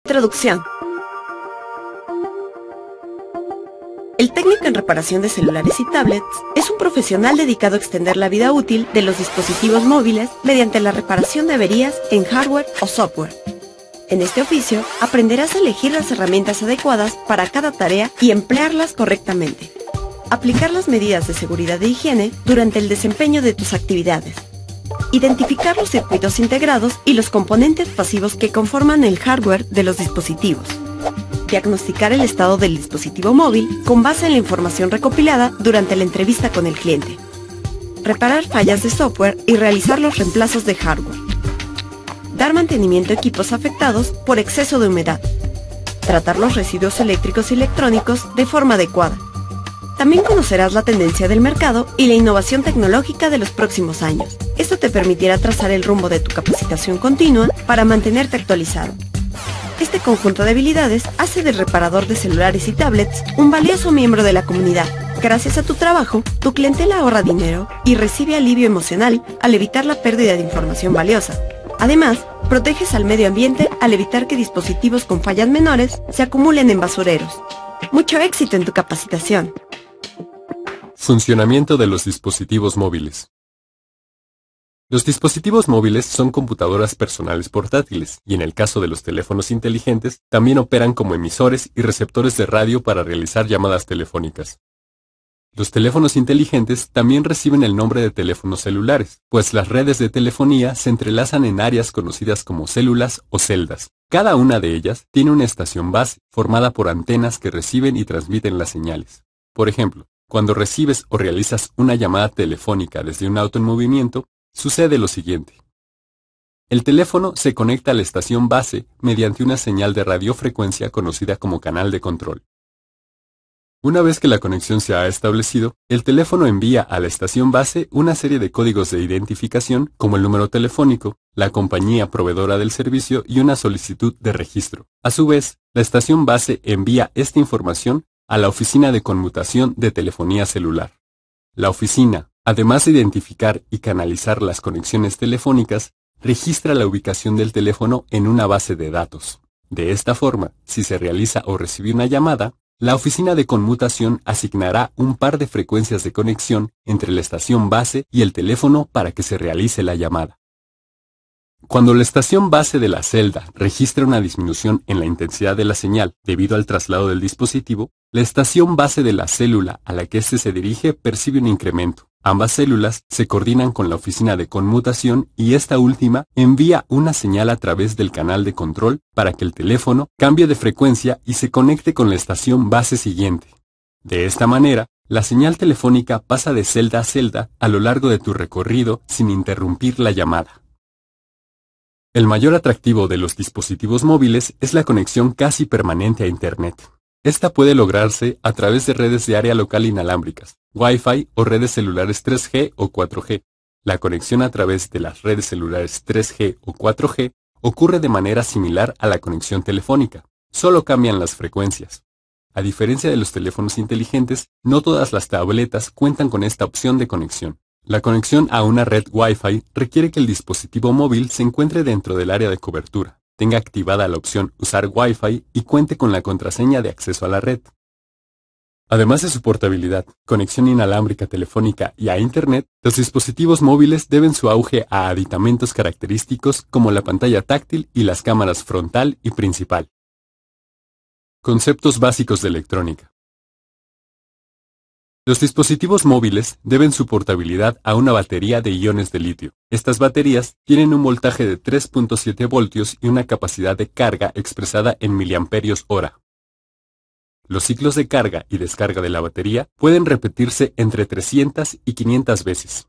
Introducción. El técnico en reparación de celulares y tablets es un profesional dedicado a extender la vida útil de los dispositivos móviles mediante la reparación de averías en hardware o software. En este oficio aprenderás a elegir las herramientas adecuadas para cada tarea y emplearlas correctamente. Aplicar las medidas de seguridad e higiene durante el desempeño de tus actividades. Identificar los circuitos integrados y los componentes pasivos que conforman el hardware de los dispositivos. Diagnosticar el estado del dispositivo móvil con base en la información recopilada durante la entrevista con el cliente. Reparar fallas de software y realizar los reemplazos de hardware. Dar mantenimiento a equipos afectados por exceso de humedad. Tratar los residuos eléctricos y electrónicos de forma adecuada. También conocerás la tendencia del mercado y la innovación tecnológica de los próximos años. Esto te permitirá trazar el rumbo de tu capacitación continua para mantenerte actualizado. Este conjunto de habilidades hace del reparador de celulares y tablets un valioso miembro de la comunidad. Gracias a tu trabajo, tu clientela ahorra dinero y recibe alivio emocional al evitar la pérdida de información valiosa. Además, proteges al medio ambiente al evitar que dispositivos con fallas menores se acumulen en basureros. Mucho éxito en tu capacitación. Funcionamiento de los dispositivos móviles. Los dispositivos móviles son computadoras personales portátiles y en el caso de los teléfonos inteligentes también operan como emisores y receptores de radio para realizar llamadas telefónicas. Los teléfonos inteligentes también reciben el nombre de teléfonos celulares, pues las redes de telefonía se entrelazan en áreas conocidas como células o celdas. Cada una de ellas tiene una estación base formada por antenas que reciben y transmiten las señales. Por ejemplo, cuando recibes o realizas una llamada telefónica desde un auto en movimiento, sucede lo siguiente. El teléfono se conecta a la estación base mediante una señal de radiofrecuencia conocida como canal de control. Una vez que la conexión se ha establecido, el teléfono envía a la estación base una serie de códigos de identificación como el número telefónico, la compañía proveedora del servicio y una solicitud de registro. A su vez, la estación base envía esta información a la oficina de conmutación de telefonía celular. La oficina, además de identificar y canalizar las conexiones telefónicas, registra la ubicación del teléfono en una base de datos. De esta forma, si se realiza o recibe una llamada, la oficina de conmutación asignará un par de frecuencias de conexión entre la estación base y el teléfono para que se realice la llamada. Cuando la estación base de la celda registra una disminución en la intensidad de la señal debido al traslado del dispositivo, la estación base de la célula a la que éste se dirige percibe un incremento. Ambas células se coordinan con la oficina de conmutación y esta última envía una señal a través del canal de control para que el teléfono cambie de frecuencia y se conecte con la estación base siguiente. De esta manera, la señal telefónica pasa de celda a celda a lo largo de tu recorrido sin interrumpir la llamada. El mayor atractivo de los dispositivos móviles es la conexión casi permanente a Internet. Esta puede lograrse a través de redes de área local inalámbricas, Wi-Fi o redes celulares 3G o 4G. La conexión a través de las redes celulares 3G o 4G ocurre de manera similar a la conexión telefónica, solo cambian las frecuencias. A diferencia de los teléfonos inteligentes, no todas las tabletas cuentan con esta opción de conexión. La conexión a una red Wi-Fi requiere que el dispositivo móvil se encuentre dentro del área de cobertura, tenga activada la opción Usar Wi-Fi y cuente con la contraseña de acceso a la red. Además de su portabilidad, conexión inalámbrica telefónica y a Internet, los dispositivos móviles deben su auge a aditamentos característicos como la pantalla táctil y las cámaras frontal y principal. Conceptos básicos de electrónica. Los dispositivos móviles deben su portabilidad a una batería de iones de litio. Estas baterías tienen un voltaje de 3.7 voltios y una capacidad de carga expresada en miliamperios hora. Los ciclos de carga y descarga de la batería pueden repetirse entre 300 y 500 veces.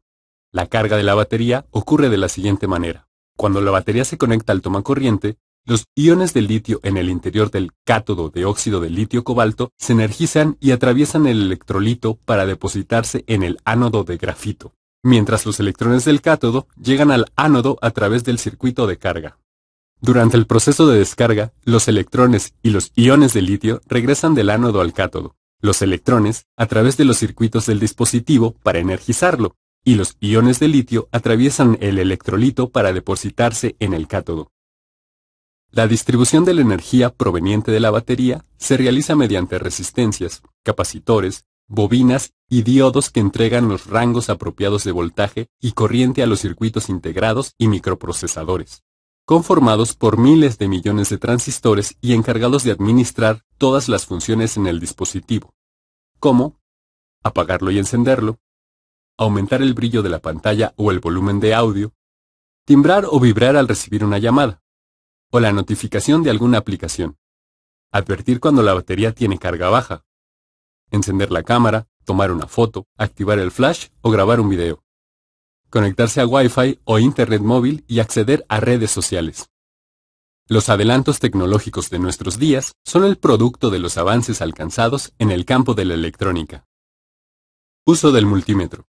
La carga de la batería ocurre de la siguiente manera. Cuando la batería se conecta al tomacorriente, los iones de litio en el interior del cátodo de óxido de litio-cobalto se energizan y atraviesan el electrolito para depositarse en el ánodo de grafito, mientras los electrones del cátodo llegan al ánodo a través del circuito de carga. Durante el proceso de descarga, los electrones y los iones de litio regresan del ánodo al cátodo, los electrones a través de los circuitos del dispositivo para energizarlo, y los iones de litio atraviesan el electrolito para depositarse en el cátodo. La distribución de la energía proveniente de la batería se realiza mediante resistencias, capacitores, bobinas y diodos que entregan los rangos apropiados de voltaje y corriente a los circuitos integrados y microprocesadores, conformados por miles de millones de transistores y encargados de administrar todas las funciones en el dispositivo, como apagarlo y encenderlo, aumentar el brillo de la pantalla o el volumen de audio, timbrar o vibrar al recibir una llamada, o la notificación de alguna aplicación, advertir cuando la batería tiene carga baja, encender la cámara, tomar una foto, activar el flash o grabar un video, conectarse a Wi-Fi o Internet móvil y acceder a redes sociales. Los adelantos tecnológicos de nuestros días son el producto de los avances alcanzados en el campo de la electrónica. Uso del multímetro.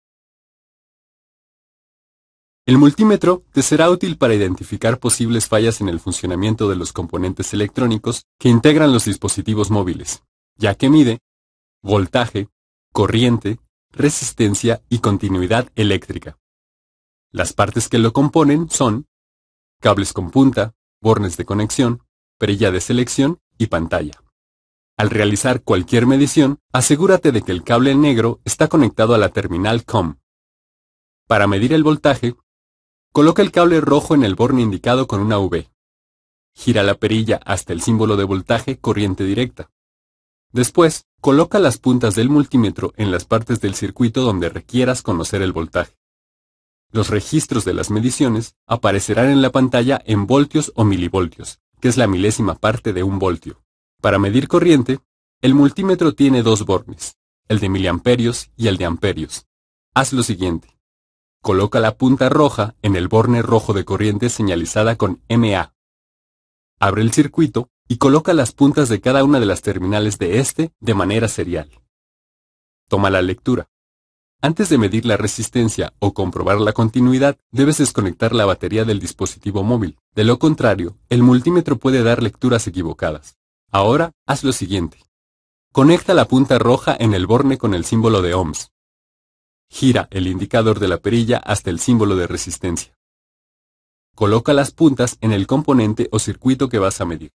El multímetro te será útil para identificar posibles fallas en el funcionamiento de los componentes electrónicos que integran los dispositivos móviles, ya que mide voltaje, corriente, resistencia y continuidad eléctrica. Las partes que lo componen son cables con punta, bornes de conexión, perilla de selección y pantalla. Al realizar cualquier medición, asegúrate de que el cable negro está conectado a la terminal COM. Para medir el voltaje, coloca el cable rojo en el borne indicado con una V. Gira la perilla hasta el símbolo de voltaje corriente directa. Después, coloca las puntas del multímetro en las partes del circuito donde requieras conocer el voltaje. Los registros de las mediciones aparecerán en la pantalla en voltios o milivoltios, que es la milésima parte de un voltio. Para medir corriente, el multímetro tiene dos bornes, el de miliamperios y el de amperios. Haz lo siguiente. Coloca la punta roja en el borne rojo de corriente señalizada con MA. Abre el circuito y coloca las puntas de cada una de las terminales de este de manera serial. Toma la lectura. Antes de medir la resistencia o comprobar la continuidad, debes desconectar la batería del dispositivo móvil. De lo contrario, el multímetro puede dar lecturas equivocadas. Ahora, haz lo siguiente. Conecta la punta roja en el borne con el símbolo de ohms. Gira el indicador de la perilla hasta el símbolo de resistencia. Coloca las puntas en el componente o circuito que vas a medir.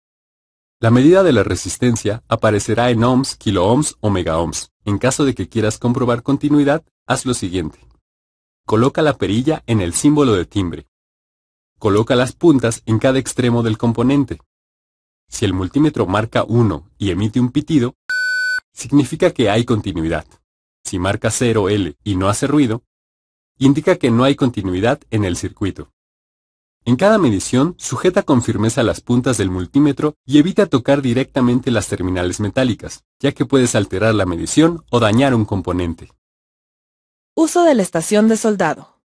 La medida de la resistencia aparecerá en ohms, kiloohms o megaohms. En caso de que quieras comprobar continuidad, haz lo siguiente. Coloca la perilla en el símbolo de timbre. Coloca las puntas en cada extremo del componente. Si el multímetro marca 1 y emite un pitido, significa que hay continuidad. Si marca 0L y no hace ruido, indica que no hay continuidad en el circuito. En cada medición, sujeta con firmeza las puntas del multímetro y evita tocar directamente las terminales metálicas, ya que puedes alterar la medición o dañar un componente. Uso de la estación de soldado.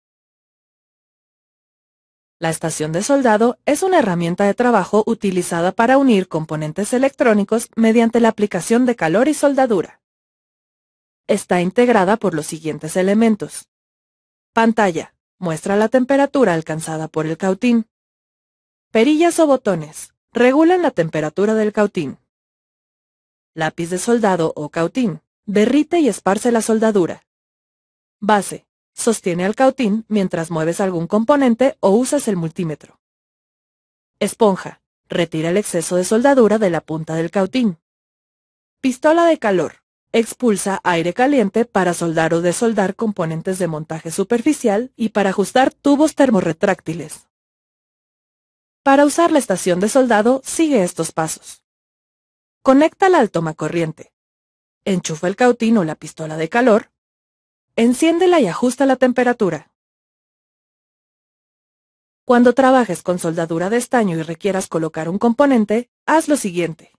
La estación de soldado es una herramienta de trabajo utilizada para unir componentes electrónicos mediante la aplicación de calor y soldadura. Está integrada por los siguientes elementos. Pantalla. Muestra la temperatura alcanzada por el cautín. Perillas o botones. Regulan la temperatura del cautín. Lápiz de soldado o cautín. Derrite y esparce la soldadura. Base. Sostiene al cautín mientras mueves algún componente o usas el multímetro. Esponja. Retira el exceso de soldadura de la punta del cautín. Pistola de calor. Expulsa aire caliente para soldar o desoldar componentes de montaje superficial y para ajustar tubos termorretráctiles. Para usar la estación de soldado, sigue estos pasos. Conéctala al tomacorriente. Enchufa el cautín o la pistola de calor. Enciéndela y ajusta la temperatura. Cuando trabajes con soldadura de estaño y requieras colocar un componente, haz lo siguiente.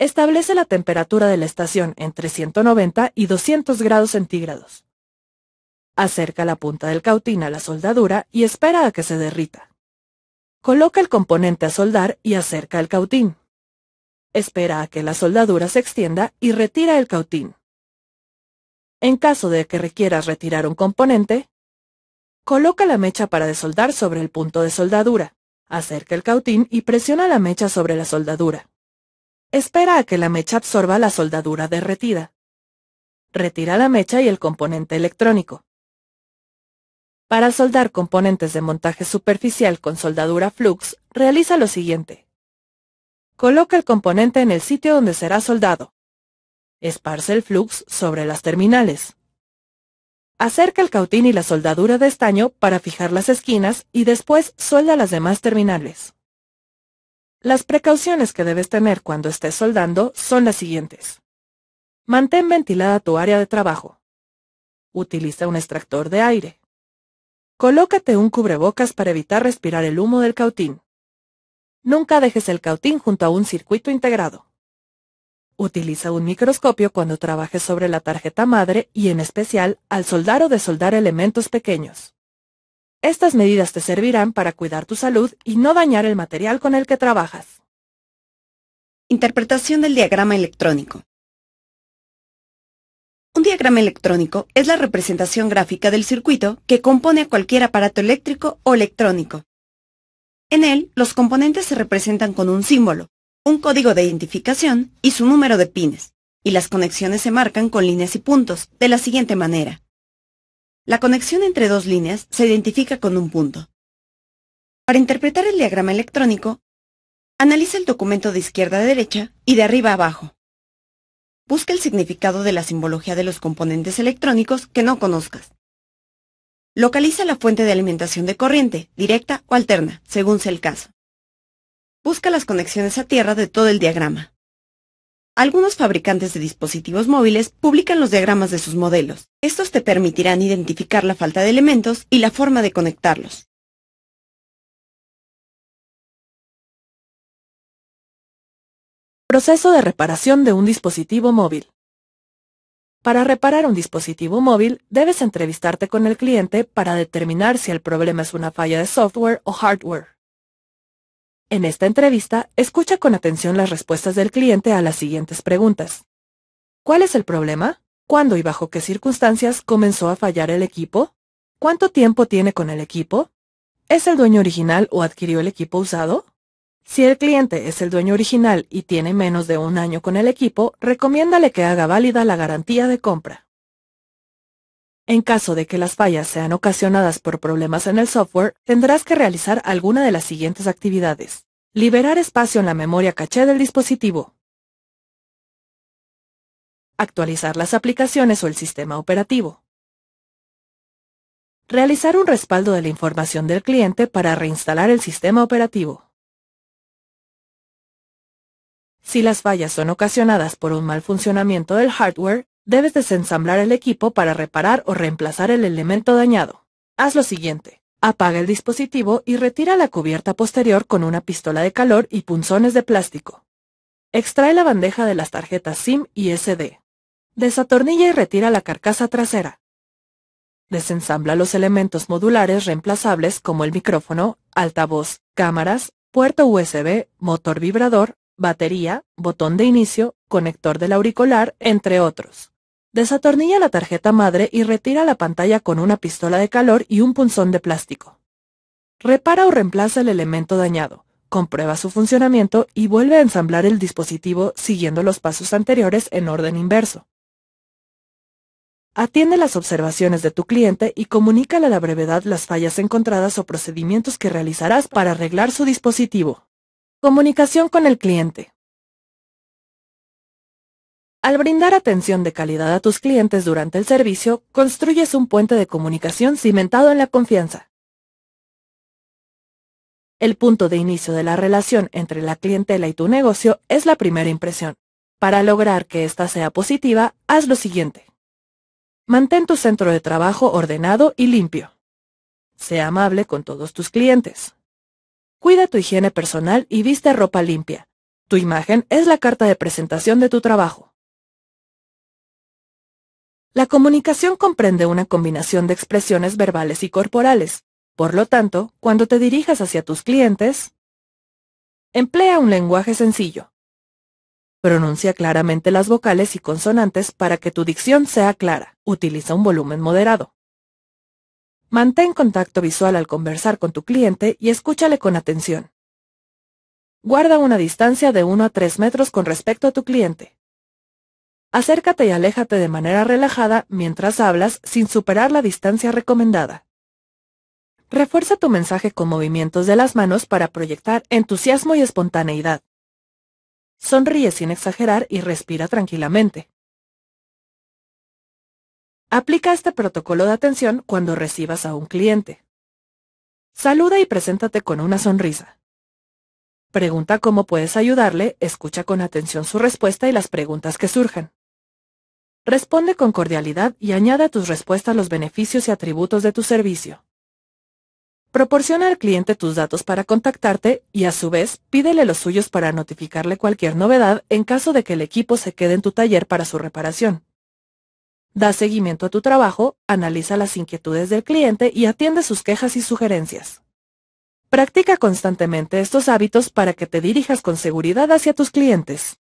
Establece la temperatura de la estación entre 190 y 200 grados centígrados. Acerca la punta del cautín a la soldadura y espera a que se derrita. Coloca el componente a soldar y acerca el cautín. Espera a que la soldadura se extienda y retira el cautín. En caso de que requieras retirar un componente, coloca la mecha para desoldar sobre el punto de soldadura, acerca el cautín y presiona la mecha sobre la soldadura. Espera a que la mecha absorba la soldadura derretida. Retira la mecha y el componente electrónico. Para soldar componentes de montaje superficial con soldadura flux, realiza lo siguiente. Coloca el componente en el sitio donde será soldado. Esparce el flux sobre las terminales. Acerca el cautín y la soldadura de estaño para fijar las esquinas y después suelda las demás terminales. Las precauciones que debes tener cuando estés soldando son las siguientes. Mantén ventilada tu área de trabajo. Utiliza un extractor de aire. Colócate un cubrebocas para evitar respirar el humo del cautín. Nunca dejes el cautín junto a un circuito integrado. Utiliza un microscopio cuando trabajes sobre la tarjeta madre y en especial al soldar o desoldar elementos pequeños. Estas medidas te servirán para cuidar tu salud y no dañar el material con el que trabajas. Interpretación del diagrama electrónico. Un diagrama electrónico es la representación gráfica del circuito que compone a cualquier aparato eléctrico o electrónico. En él, los componentes se representan con un símbolo, un código de identificación y su número de pines, y las conexiones se marcan con líneas y puntos, de la siguiente manera. La conexión entre dos líneas se identifica con un punto. Para interpretar el diagrama electrónico, analiza el documento de izquierda a derecha y de arriba a abajo. Busca el significado de la simbología de los componentes electrónicos que no conozcas. Localiza la fuente de alimentación de corriente, directa o alterna, según sea el caso. Busca las conexiones a tierra de todo el diagrama. Algunos fabricantes de dispositivos móviles publican los diagramas de sus modelos. Estos te permitirán identificar la falta de elementos y la forma de conectarlos. Proceso de reparación de un dispositivo móvil. Para reparar un dispositivo móvil, debes entrevistarte con el cliente para determinar si el problema es una falla de software o hardware. En esta entrevista, escucha con atención las respuestas del cliente a las siguientes preguntas. ¿Cuál es el problema? ¿Cuándo y bajo qué circunstancias comenzó a fallar el equipo? ¿Cuánto tiempo tiene con el equipo? ¿Es el dueño original o adquirió el equipo usado? Si el cliente es el dueño original y tiene menos de un año con el equipo, recomiéndale que haga válida la garantía de compra. En caso de que las fallas sean ocasionadas por problemas en el software, tendrás que realizar alguna de las siguientes actividades. Liberar espacio en la memoria caché del dispositivo. Actualizar las aplicaciones o el sistema operativo. Realizar un respaldo de la información del cliente para reinstalar el sistema operativo. Si las fallas son ocasionadas por un mal funcionamiento del hardware, debes desensamblar el equipo para reparar o reemplazar el elemento dañado. Haz lo siguiente. Apaga el dispositivo y retira la cubierta posterior con una pistola de calor y punzones de plástico. Extrae la bandeja de las tarjetas SIM y SD. Desatornilla y retira la carcasa trasera. Desensambla los elementos modulares reemplazables como el micrófono, altavoz, cámaras, puerto USB, motor vibrador, batería, botón de inicio, conector del auricular, entre otros. Desatornilla la tarjeta madre y retira la pantalla con una pistola de calor y un punzón de plástico. Repara o reemplaza el elemento dañado, comprueba su funcionamiento y vuelve a ensamblar el dispositivo siguiendo los pasos anteriores en orden inverso. Atiende las observaciones de tu cliente y comunícale a la brevedad las fallas encontradas o procedimientos que realizarás para arreglar su dispositivo. Comunicación con el cliente. Al brindar atención de calidad a tus clientes durante el servicio, construyes un puente de comunicación cimentado en la confianza. El punto de inicio de la relación entre la clientela y tu negocio es la primera impresión. Para lograr que ésta sea positiva, haz lo siguiente. Mantén tu centro de trabajo ordenado y limpio. Sé amable con todos tus clientes. Cuida tu higiene personal y viste ropa limpia. Tu imagen es la carta de presentación de tu trabajo. La comunicación comprende una combinación de expresiones verbales y corporales. Por lo tanto, cuando te dirijas hacia tus clientes, emplea un lenguaje sencillo. Pronuncia claramente las vocales y consonantes para que tu dicción sea clara. Utiliza un volumen moderado. Mantén contacto visual al conversar con tu cliente y escúchale con atención. Guarda una distancia de 1 a 3 metros con respecto a tu cliente. Acércate y aléjate de manera relajada mientras hablas sin superar la distancia recomendada. Refuerza tu mensaje con movimientos de las manos para proyectar entusiasmo y espontaneidad. Sonríe sin exagerar y respira tranquilamente. Aplica este protocolo de atención cuando recibas a un cliente. Saluda y preséntate con una sonrisa. Pregunta cómo puedes ayudarle, escucha con atención su respuesta y las preguntas que surjan. Responde con cordialidad y añade a tus respuestas los beneficios y atributos de tu servicio. Proporciona al cliente tus datos para contactarte y, a su vez, pídele los suyos para notificarle cualquier novedad en caso de que el equipo se quede en tu taller para su reparación. Da seguimiento a tu trabajo, analiza las inquietudes del cliente y atiende sus quejas y sugerencias. Practica constantemente estos hábitos para que te dirijas con seguridad hacia tus clientes.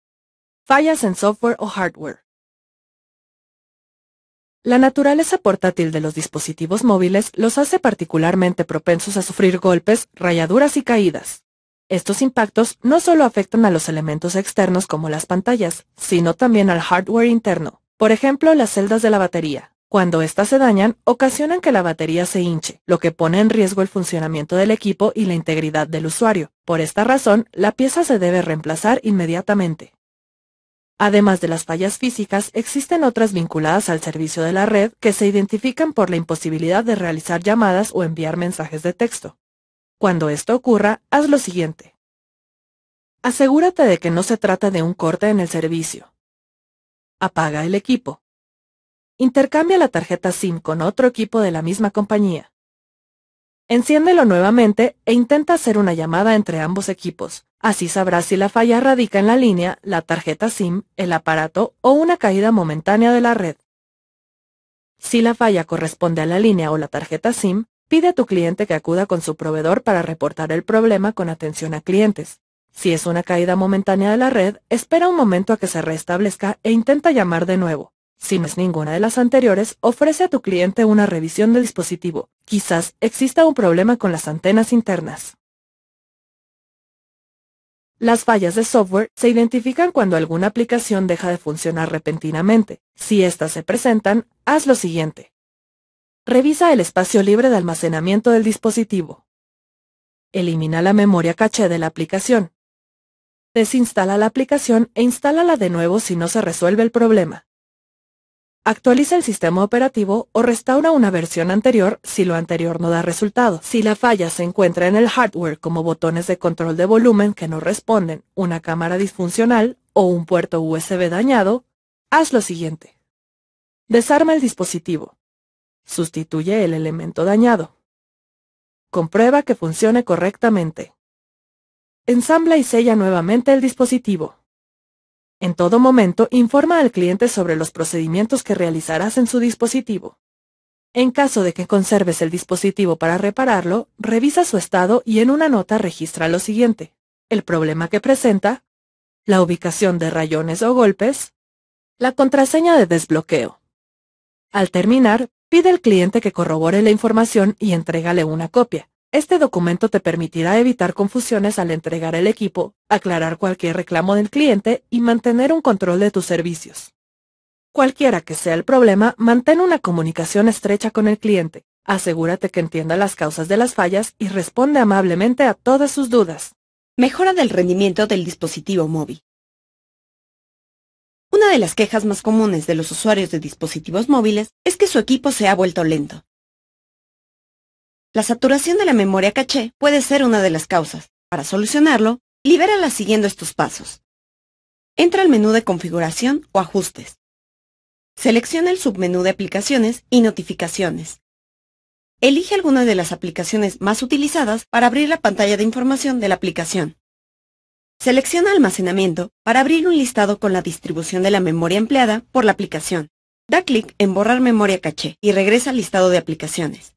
Fallas en software o hardware. La naturaleza portátil de los dispositivos móviles los hace particularmente propensos a sufrir golpes, rayaduras y caídas. Estos impactos no solo afectan a los elementos externos como las pantallas, sino también al hardware interno, por ejemplo las celdas de la batería. Cuando éstas se dañan, ocasionan que la batería se hinche, lo que pone en riesgo el funcionamiento del equipo y la integridad del usuario. Por esta razón, la pieza se debe reemplazar inmediatamente. Además de las fallas físicas, existen otras vinculadas al servicio de la red que se identifican por la imposibilidad de realizar llamadas o enviar mensajes de texto. Cuando esto ocurra, haz lo siguiente. Asegúrate de que no se trata de un corte en el servicio. Apaga el equipo. Intercambia la tarjeta SIM con otro equipo de la misma compañía. Enciéndelo nuevamente e intenta hacer una llamada entre ambos equipos. Así sabrás si la falla radica en la línea, la tarjeta SIM, el aparato o una caída momentánea de la red. Si la falla corresponde a la línea o la tarjeta SIM, pide a tu cliente que acuda con su proveedor para reportar el problema con atención a clientes. Si es una caída momentánea de la red, espera un momento a que se restablezca e intenta llamar de nuevo. Si no es ninguna de las anteriores, ofrece a tu cliente una revisión del dispositivo. Quizás exista un problema con las antenas internas. Las fallas de software se identifican cuando alguna aplicación deja de funcionar repentinamente. Si estas se presentan, haz lo siguiente. Revisa el espacio libre de almacenamiento del dispositivo. Elimina la memoria caché de la aplicación. Desinstala la aplicación e instálala de nuevo si no se resuelve el problema. Actualiza el sistema operativo o restaura una versión anterior si lo anterior no da resultado. Si la falla se encuentra en el hardware como botones de control de volumen que no responden, una cámara disfuncional o un puerto USB dañado, haz lo siguiente. Desarma el dispositivo. Sustituye el elemento dañado. Comprueba que funcione correctamente. Ensambla y sella nuevamente el dispositivo. En todo momento, informa al cliente sobre los procedimientos que realizarás en su dispositivo. En caso de que conserves el dispositivo para repararlo, revisa su estado y en una nota registra lo siguiente: el problema que presenta, la ubicación de rayones o golpes, la contraseña de desbloqueo. Al terminar, pide al cliente que corrobore la información y entrégale una copia. Este documento te permitirá evitar confusiones al entregar el equipo, aclarar cualquier reclamo del cliente y mantener un control de tus servicios. Cualquiera que sea el problema, mantén una comunicación estrecha con el cliente. Asegúrate que entienda las causas de las fallas y responde amablemente a todas sus dudas. Mejora del rendimiento del dispositivo móvil. Una de las quejas más comunes de los usuarios de dispositivos móviles es que su equipo se ha vuelto lento. La saturación de la memoria caché puede ser una de las causas. Para solucionarlo, libérala siguiendo estos pasos. Entra al menú de configuración o ajustes. Selecciona el submenú de aplicaciones y notificaciones. Elige alguna de las aplicaciones más utilizadas para abrir la pantalla de información de la aplicación. Selecciona almacenamiento para abrir un listado con la distribución de la memoria empleada por la aplicación. Da clic en borrar memoria caché y regresa al listado de aplicaciones.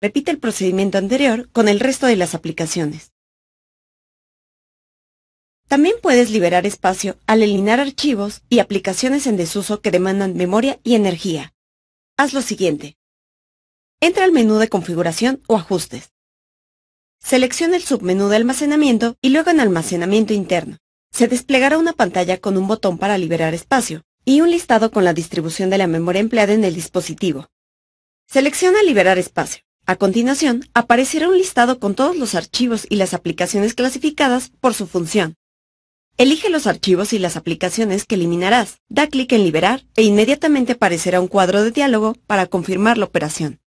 Repite el procedimiento anterior con el resto de las aplicaciones. También puedes liberar espacio al eliminar archivos y aplicaciones en desuso que demandan memoria y energía. Haz lo siguiente. Entra al menú de configuración o ajustes. Selecciona el submenú de almacenamiento y luego en almacenamiento interno. Se desplegará una pantalla con un botón para liberar espacio y un listado con la distribución de la memoria empleada en el dispositivo. Selecciona liberar espacio. A continuación, aparecerá un listado con todos los archivos y las aplicaciones clasificadas por su función. Elige los archivos y las aplicaciones que eliminarás, da clic en Liberar e inmediatamente aparecerá un cuadro de diálogo para confirmar la operación.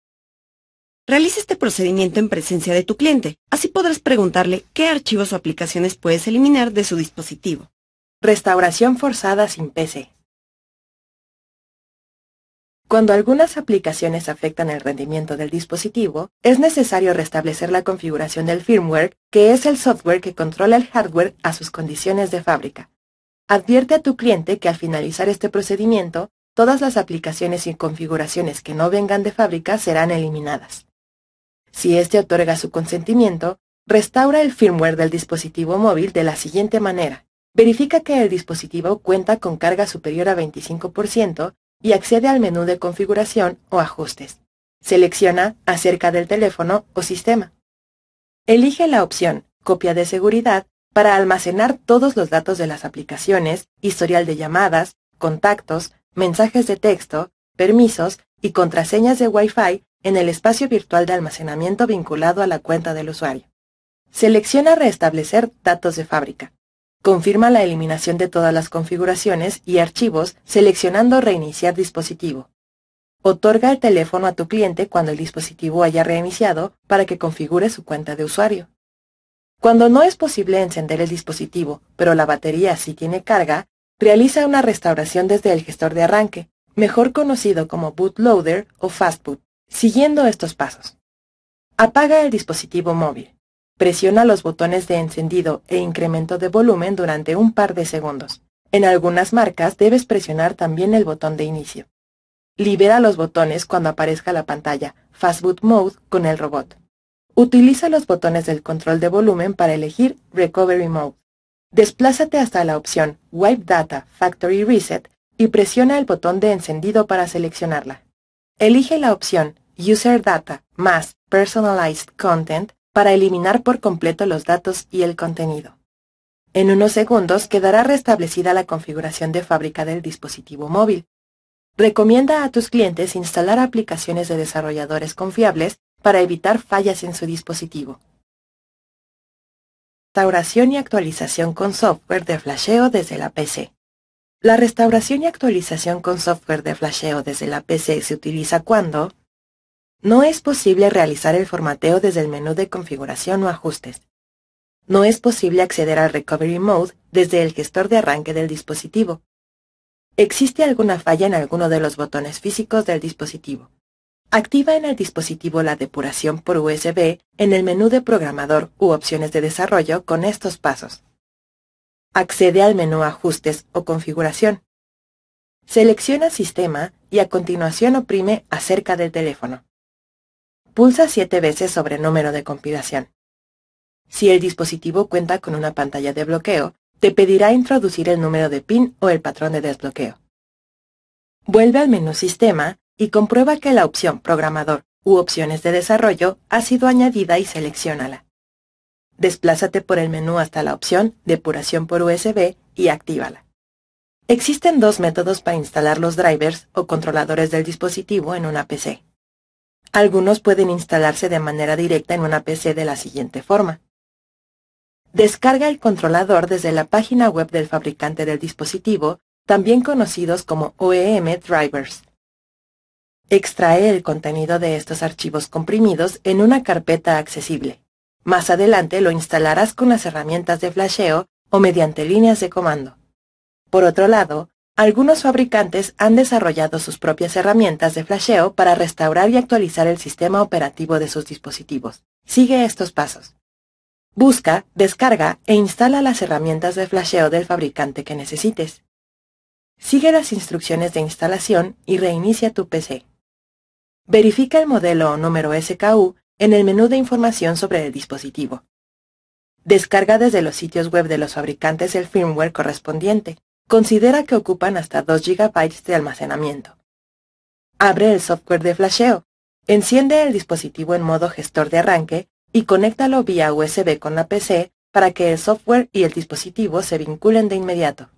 Realiza este procedimiento en presencia de tu cliente, así podrás preguntarle qué archivos o aplicaciones puedes eliminar de su dispositivo. Restauración forzada sin PC. Cuando algunas aplicaciones afectan el rendimiento del dispositivo, es necesario restablecer la configuración del firmware, que es el software que controla el hardware a sus condiciones de fábrica. Advierte a tu cliente que al finalizar este procedimiento, todas las aplicaciones y configuraciones que no vengan de fábrica serán eliminadas. Si éste otorga su consentimiento, restaura el firmware del dispositivo móvil de la siguiente manera. Verifica que el dispositivo cuenta con carga superior a 25%, y accede al menú de configuración o ajustes. Selecciona acerca del teléfono o sistema. Elige la opción Copia de seguridad para almacenar todos los datos de las aplicaciones, historial de llamadas, contactos, mensajes de texto, permisos y contraseñas de Wi-Fi en el espacio virtual de almacenamiento vinculado a la cuenta del usuario. Selecciona Restablecer datos de fábrica. Confirma la eliminación de todas las configuraciones y archivos seleccionando Reiniciar dispositivo. Otorga el teléfono a tu cliente cuando el dispositivo haya reiniciado para que configure su cuenta de usuario. Cuando no es posible encender el dispositivo, pero la batería sí tiene carga, realiza una restauración desde el gestor de arranque, mejor conocido como bootloader o fastboot, siguiendo estos pasos. Apaga el dispositivo móvil. Presiona los botones de encendido e incremento de volumen durante un par de segundos. En algunas marcas debes presionar también el botón de inicio. Libera los botones cuando aparezca la pantalla Fastboot Mode con el robot. Utiliza los botones del control de volumen para elegir Recovery Mode. Desplázate hasta la opción Wipe Data Factory Reset y presiona el botón de encendido para seleccionarla. Elige la opción User Data más Personalized Content para eliminar por completo los datos y el contenido. En unos segundos quedará restablecida la configuración de fábrica del dispositivo móvil. Recomienda a tus clientes instalar aplicaciones de desarrolladores confiables para evitar fallas en su dispositivo. Restauración y actualización con software de flasheo desde la PC. La restauración y actualización con software de flasheo desde la PC se utiliza cuando no es posible realizar el formateo desde el menú de configuración o ajustes. No es posible acceder al Recovery Mode desde el gestor de arranque del dispositivo. Existe alguna falla en alguno de los botones físicos del dispositivo. Activa en el dispositivo la depuración por USB en el menú de programador u opciones de desarrollo con estos pasos. Accede al menú Ajustes o Configuración. Selecciona Sistema y a continuación oprime Acerca del teléfono. Pulsa 7 veces sobre número de compilación. Si el dispositivo cuenta con una pantalla de bloqueo, te pedirá introducir el número de PIN o el patrón de desbloqueo. Vuelve al menú Sistema y comprueba que la opción Programador u Opciones de desarrollo ha sido añadida y selecciónala. Desplázate por el menú hasta la opción Depuración por USB y actívala. Existen dos métodos para instalar los drivers o controladores del dispositivo en una PC. Algunos pueden instalarse de manera directa en una PC de la siguiente forma. Descarga el controlador desde la página web del fabricante del dispositivo, también conocidos como OEM Drivers. Extrae el contenido de estos archivos comprimidos en una carpeta accesible. Más adelante lo instalarás con las herramientas de flasheo o mediante líneas de comando. Por otro lado, algunos fabricantes han desarrollado sus propias herramientas de flasheo para restaurar y actualizar el sistema operativo de sus dispositivos. Sigue estos pasos. Busca, descarga e instala las herramientas de flasheo del fabricante que necesites. Sigue las instrucciones de instalación y reinicia tu PC. Verifica el modelo o número SKU en el menú de información sobre el dispositivo. Descarga desde los sitios web de los fabricantes el firmware correspondiente. Considera que ocupan hasta 2 GB de almacenamiento. Abre el software de flasheo. Enciende el dispositivo en modo gestor de arranque y conéctalo vía USB con la PC para que el software y el dispositivo se vinculen de inmediato.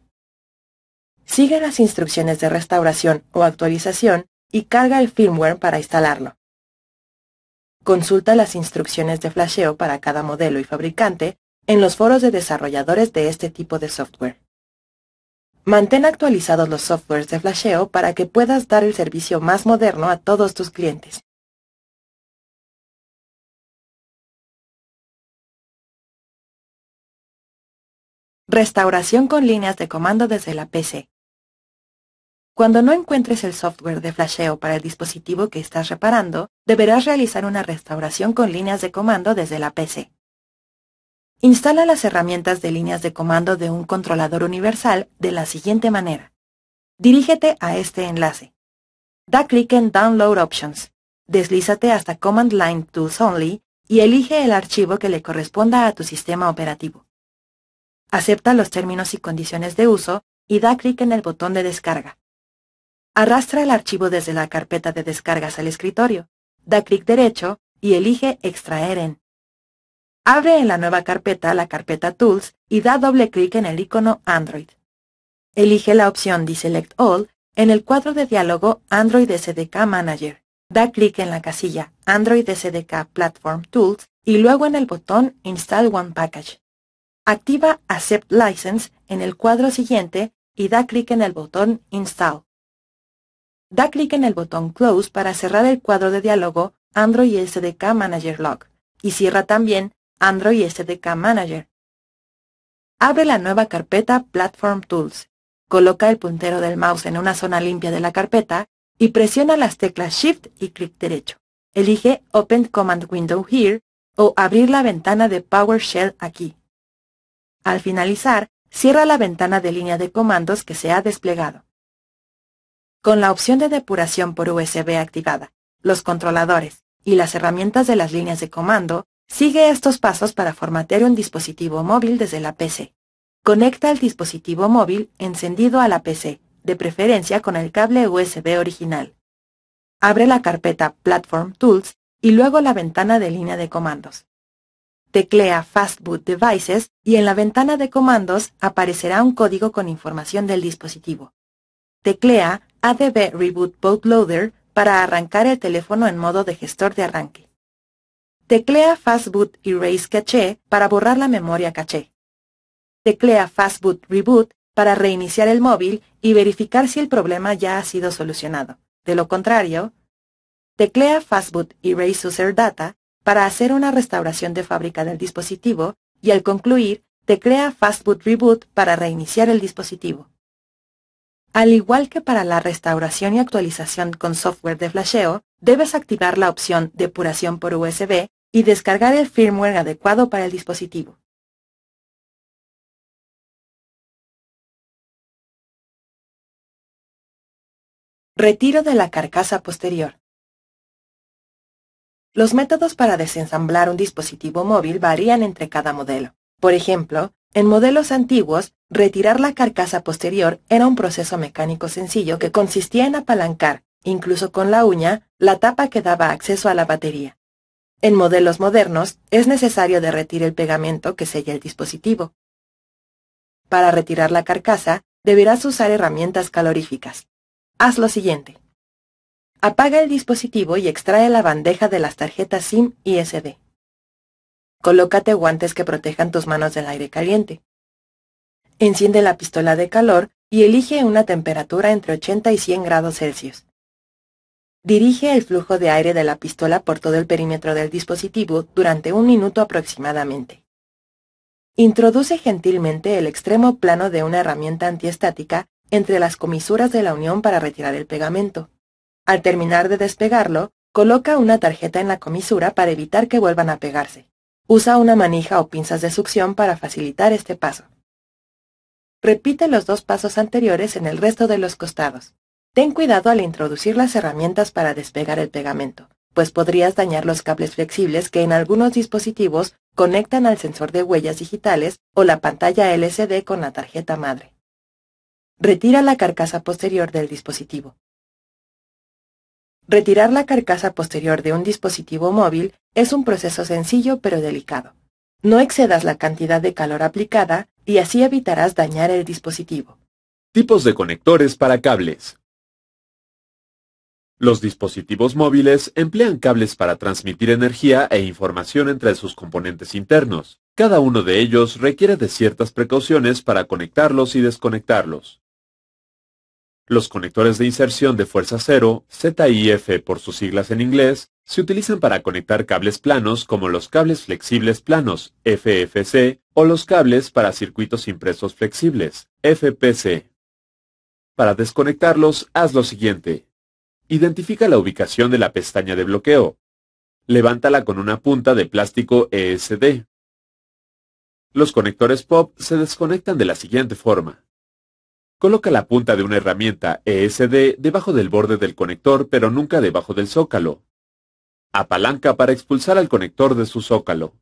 Sigue las instrucciones de restauración o actualización y carga el firmware para instalarlo. Consulta las instrucciones de flasheo para cada modelo y fabricante en los foros de desarrolladores de este tipo de software. Mantén actualizados los softwares de flasheo para que puedas dar el servicio más moderno a todos tus clientes. Restauración con líneas de comando desde la PC. Cuando no encuentres el software de flasheo para el dispositivo que estás reparando, deberás realizar una restauración con líneas de comando desde la PC. Instala las herramientas de líneas de comando de un controlador universal de la siguiente manera. Dirígete a este enlace. Da clic en Download Options. Deslízate hasta Command Line Tools Only y elige el archivo que le corresponda a tu sistema operativo. Acepta los términos y condiciones de uso y da clic en el botón de descarga. Arrastra el archivo desde la carpeta de descargas al escritorio. Da clic derecho y elige Extraer en. Abre en la nueva carpeta la carpeta Tools y da doble clic en el icono Android. Elige la opción Deselect All en el cuadro de diálogo Android SDK Manager. Da clic en la casilla Android SDK Platform Tools y luego en el botón Install One Package. Activa Accept License en el cuadro siguiente y da clic en el botón Install. Da clic en el botón Close para cerrar el cuadro de diálogo Android SDK Manager Log y cierra también Android SDK Manager. Abre la nueva carpeta Platform Tools. Coloca el puntero del mouse en una zona limpia de la carpeta y presiona las teclas Shift y clic derecho. Elige Open Command Window Here o abrir la ventana de PowerShell aquí. Al finalizar, cierra la ventana de línea de comandos que se ha desplegado. Con la opción de depuración por USB activada, los controladores y las herramientas de las líneas de comando, sigue estos pasos para formatear un dispositivo móvil desde la PC. Conecta el dispositivo móvil encendido a la PC, de preferencia con el cable USB original. Abre la carpeta Platform Tools y luego la ventana de línea de comandos. Teclea Fastboot Devices y en la ventana de comandos aparecerá un código con información del dispositivo. Teclea ADB Reboot Bootloader para arrancar el teléfono en modo de gestor de arranque. Teclea Fastboot Erase Cache para borrar la memoria caché. Teclea Fastboot Reboot para reiniciar el móvil y verificar si el problema ya ha sido solucionado. De lo contrario, teclea Fastboot Erase User Data para hacer una restauración de fábrica del dispositivo y al concluir, teclea Fastboot Reboot para reiniciar el dispositivo. Al igual que para la restauración y actualización con software de flasheo, debes activar la opción Depuración por USB y descargar el firmware adecuado para el dispositivo. Retiro de la carcasa posterior. Los métodos para desensamblar un dispositivo móvil varían entre cada modelo. Por ejemplo, en modelos antiguos, retirar la carcasa posterior era un proceso mecánico sencillo que consistía en apalancar, incluso con la uña, la tapa que daba acceso a la batería. En modelos modernos, es necesario derretir el pegamento que sella el dispositivo. Para retirar la carcasa, deberás usar herramientas caloríficas. Haz lo siguiente. Apaga el dispositivo y extrae la bandeja de las tarjetas SIM y SD. Colócate guantes que protejan tus manos del aire caliente. Enciende la pistola de calor y elige una temperatura entre 80 y 100 grados Celsius. Dirige el flujo de aire de la pistola por todo el perímetro del dispositivo durante 1 minuto aproximadamente. Introduce gentilmente el extremo plano de una herramienta antiestática entre las comisuras de la unión para retirar el pegamento. Al terminar de despegarlo, coloca una tarjeta en la comisura para evitar que vuelvan a pegarse. Usa una manija o pinzas de succión para facilitar este paso. Repite los 2 pasos anteriores en el resto de los costados. Ten cuidado al introducir las herramientas para despegar el pegamento, pues podrías dañar los cables flexibles que en algunos dispositivos conectan al sensor de huellas digitales o la pantalla LCD con la tarjeta madre. Retira la carcasa posterior del dispositivo. Retirar la carcasa posterior de un dispositivo móvil es un proceso sencillo pero delicado. No excedas la cantidad de calor aplicada y así evitarás dañar el dispositivo. Tipos de conectores para cables. Los dispositivos móviles emplean cables para transmitir energía e información entre sus componentes internos. Cada uno de ellos requiere de ciertas precauciones para conectarlos y desconectarlos. Los conectores de inserción de fuerza cero, ZIF por sus siglas en inglés, se utilizan para conectar cables planos como los cables flexibles planos, FFC, o los cables para circuitos impresos flexibles, FPC. Para desconectarlos, haz lo siguiente. Identifica la ubicación de la pestaña de bloqueo. Levántala con una punta de plástico ESD. Los conectores POP se desconectan de la siguiente forma. Coloca la punta de una herramienta ESD debajo del borde del conector, pero nunca debajo del zócalo. Apalanca para expulsar al conector de su zócalo.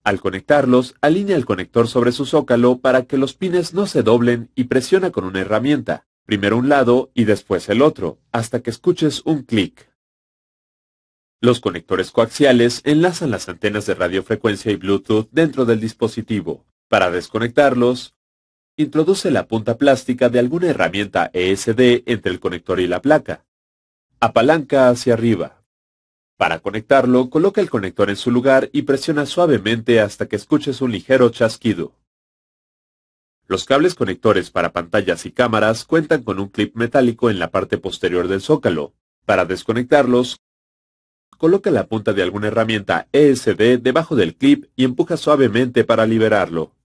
Al conectarlos, alinea el conector sobre su zócalo para que los pines no se doblen y presiona con una herramienta, primero un lado y después el otro, hasta que escuches un clic. Los conectores coaxiales enlazan las antenas de radiofrecuencia y Bluetooth dentro del dispositivo. Para desconectarlos, introduce la punta plástica de alguna herramienta ESD entre el conector y la placa. Apalanca hacia arriba. Para conectarlo, coloca el conector en su lugar y presiona suavemente hasta que escuches un ligero chasquido. Los cables conectores para pantallas y cámaras cuentan con un clip metálico en la parte posterior del zócalo. Para desconectarlos, coloca la punta de alguna herramienta ESD debajo del clip y empuja suavemente para liberarlo.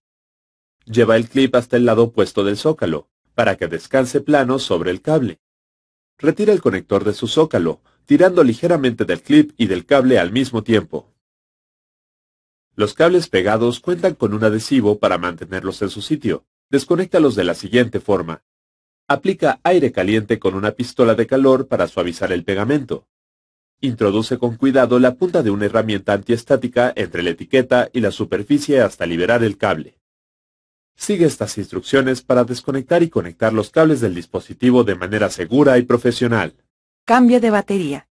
Lleva el clip hasta el lado opuesto del zócalo, para que descanse plano sobre el cable. Retira el conector de su zócalo, tirando ligeramente del clip y del cable al mismo tiempo. Los cables pegados cuentan con un adhesivo para mantenerlos en su sitio. Desconéctalos de la siguiente forma. Aplica aire caliente con una pistola de calor para suavizar el pegamento. Introduce con cuidado la punta de una herramienta antiestática entre la etiqueta y la superficie hasta liberar el cable. Sigue estas instrucciones para desconectar y conectar los cables del dispositivo de manera segura y profesional. Cambio de batería.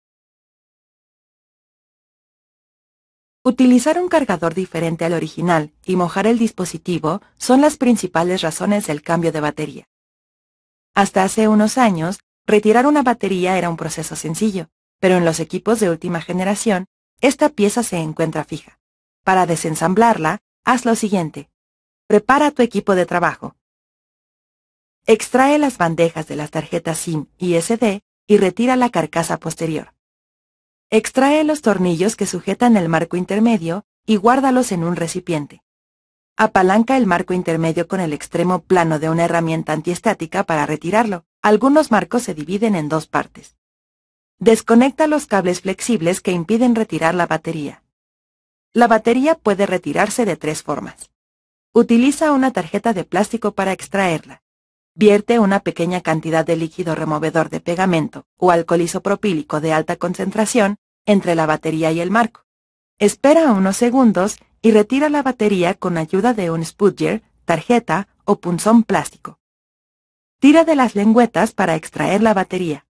Utilizar un cargador diferente al original y mojar el dispositivo son las principales razones del cambio de batería. Hasta hace unos años, retirar una batería era un proceso sencillo, pero en los equipos de última generación, esta pieza se encuentra fija. Para desensamblarla, haz lo siguiente. Prepara tu equipo de trabajo. Extrae las bandejas de las tarjetas SIM y SD y retira la carcasa posterior. Extrae los tornillos que sujetan el marco intermedio y guárdalos en un recipiente. Apalanca el marco intermedio con el extremo plano de una herramienta antiestática para retirarlo. Algunos marcos se dividen en dos partes. Desconecta los cables flexibles que impiden retirar la batería. La batería puede retirarse de tres formas. Utiliza una tarjeta de plástico para extraerla. Vierte una pequeña cantidad de líquido removedor de pegamento o alcohol isopropílico de alta concentración entre la batería y el marco. Espera unos segundos y retira la batería con ayuda de un spudger, tarjeta o punzón plástico. Tira de las lengüetas para extraer la batería.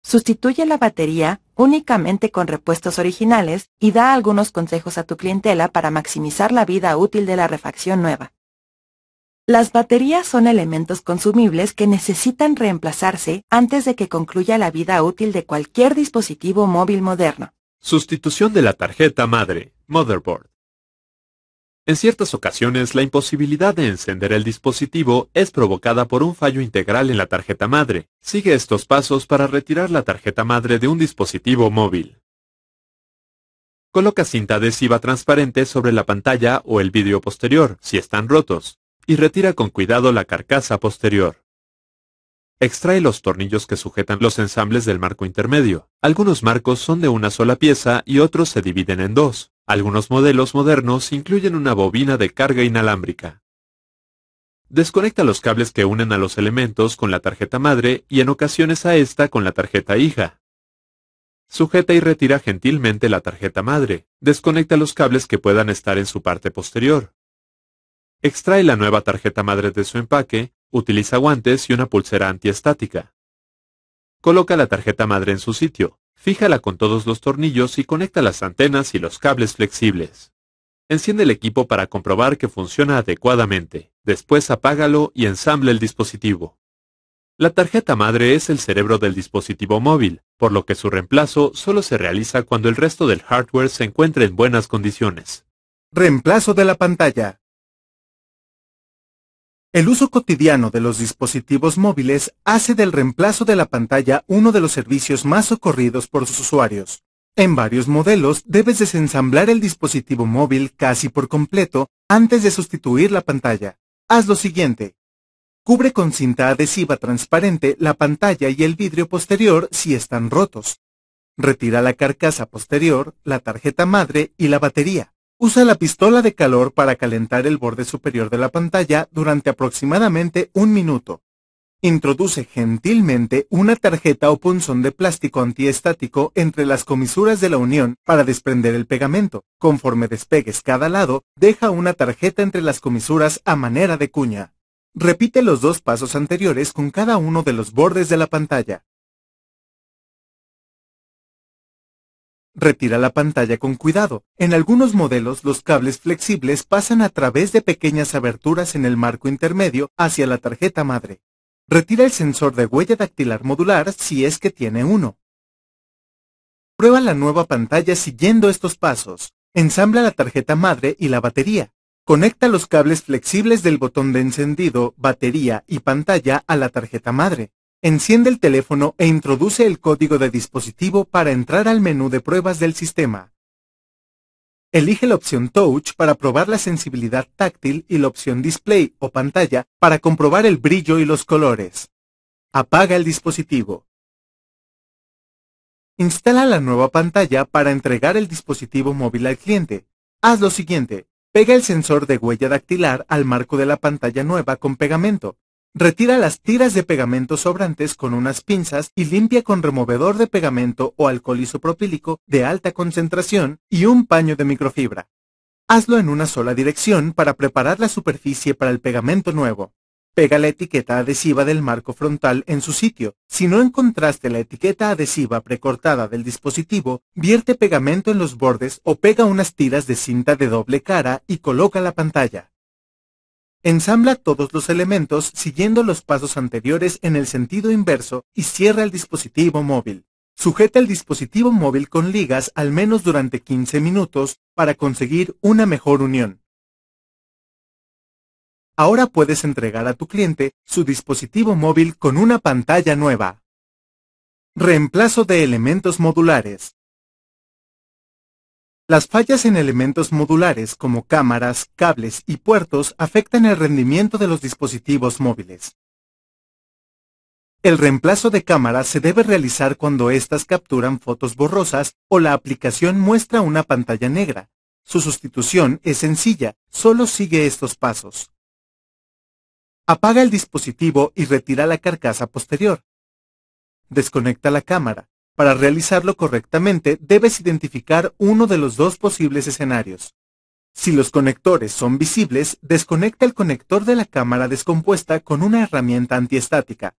Sustituye la batería únicamente con repuestos originales y da algunos consejos a tu clientela para maximizar la vida útil de la refacción nueva. Las baterías son elementos consumibles que necesitan reemplazarse antes de que concluya la vida útil de cualquier dispositivo móvil moderno. Sustitución de la tarjeta madre, motherboard. En ciertas ocasiones, la imposibilidad de encender el dispositivo es provocada por un fallo integral en la tarjeta madre. Sigue estos pasos para retirar la tarjeta madre de un dispositivo móvil. Coloca cinta adhesiva transparente sobre la pantalla o el vidrio posterior, si están rotos, y retira con cuidado la carcasa posterior. Extrae los tornillos que sujetan los ensambles del marco intermedio. Algunos marcos son de una sola pieza y otros se dividen en dos. Algunos modelos modernos incluyen una bobina de carga inalámbrica. Desconecta los cables que unen a los elementos con la tarjeta madre y en ocasiones a esta con la tarjeta hija. Sujeta y retira gentilmente la tarjeta madre. Desconecta los cables que puedan estar en su parte posterior. Extrae la nueva tarjeta madre de su empaque, utiliza guantes y una pulsera antiestática. Coloca la tarjeta madre en su sitio, fíjala con todos los tornillos y conecta las antenas y los cables flexibles. Enciende el equipo para comprobar que funciona adecuadamente. Después apágalo y ensambla el dispositivo. La tarjeta madre es el cerebro del dispositivo móvil, por lo que su reemplazo solo se realiza cuando el resto del hardware se encuentre en buenas condiciones. Reemplazo de la pantalla. El uso cotidiano de los dispositivos móviles hace del reemplazo de la pantalla uno de los servicios más socorridos por sus usuarios. En varios modelos debes desensamblar el dispositivo móvil casi por completo antes de sustituir la pantalla. Haz lo siguiente. Cubre con cinta adhesiva transparente la pantalla y el vidrio posterior si están rotos. Retira la carcasa posterior, la tarjeta madre y la batería. Usa la pistola de calor para calentar el borde superior de la pantalla durante aproximadamente 1 minuto. Introduce gentilmente una tarjeta o punzón de plástico antiestático entre las comisuras de la unión para desprender el pegamento. Conforme despegues cada lado, deja una tarjeta entre las comisuras a manera de cuña. Repite los 2 pasos anteriores con cada uno de los bordes de la pantalla. Retira la pantalla con cuidado. En algunos modelos los cables flexibles pasan a través de pequeñas aberturas en el marco intermedio hacia la tarjeta madre. Retira el sensor de huella dactilar modular si es que tiene uno. Prueba la nueva pantalla siguiendo estos pasos. Ensambla la tarjeta madre y la batería. Conecta los cables flexibles del botón de encendido, batería y pantalla a la tarjeta madre. Enciende el teléfono e introduce el código de dispositivo para entrar al menú de pruebas del sistema. Elige la opción Touch para probar la sensibilidad táctil y la opción Display o pantalla para comprobar el brillo y los colores. Apaga el dispositivo. Instala la nueva pantalla para entregar el dispositivo móvil al cliente. Haz lo siguiente. Pega el sensor de huella dactilar al marco de la pantalla nueva con pegamento. Retira las tiras de pegamento sobrantes con unas pinzas y limpia con removedor de pegamento o alcohol isopropílico de alta concentración y un paño de microfibra. Hazlo en una sola dirección para preparar la superficie para el pegamento nuevo. Pega la etiqueta adhesiva del marco frontal en su sitio. Si no encontraste la etiqueta adhesiva precortada del dispositivo, vierte pegamento en los bordes o pega unas tiras de cinta de doble cara y coloca la pantalla. Ensambla todos los elementos siguiendo los pasos anteriores en el sentido inverso y cierra el dispositivo móvil. Sujeta el dispositivo móvil con ligas al menos durante 15 minutos para conseguir una mejor unión. Ahora puedes entregar a tu cliente su dispositivo móvil con una pantalla nueva. Reemplazo de elementos modulares. Las fallas en elementos modulares como cámaras, cables y puertos afectan el rendimiento de los dispositivos móviles. El reemplazo de cámaras se debe realizar cuando éstas capturan fotos borrosas o la aplicación muestra una pantalla negra. Su sustitución es sencilla, solo sigue estos pasos. Apaga el dispositivo y retira la carcasa posterior. Desconecta la cámara. Para realizarlo correctamente, debes identificar uno de los 2 posibles escenarios. Si los conectores son visibles, desconecta el conector de la cámara descompuesta con una herramienta antiestática.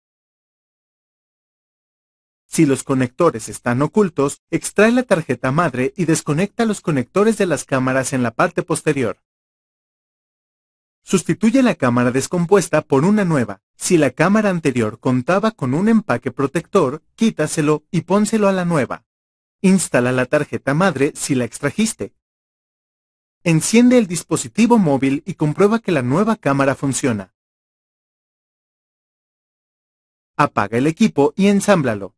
Si los conectores están ocultos, extrae la tarjeta madre y desconecta los conectores de las cámaras en la parte posterior. Sustituye la cámara descompuesta por una nueva. Si la cámara anterior contaba con un empaque protector, quítaselo y pónselo a la nueva. Instala la tarjeta madre si la extrajiste. Enciende el dispositivo móvil y comprueba que la nueva cámara funciona. Apaga el equipo y ensámblalo.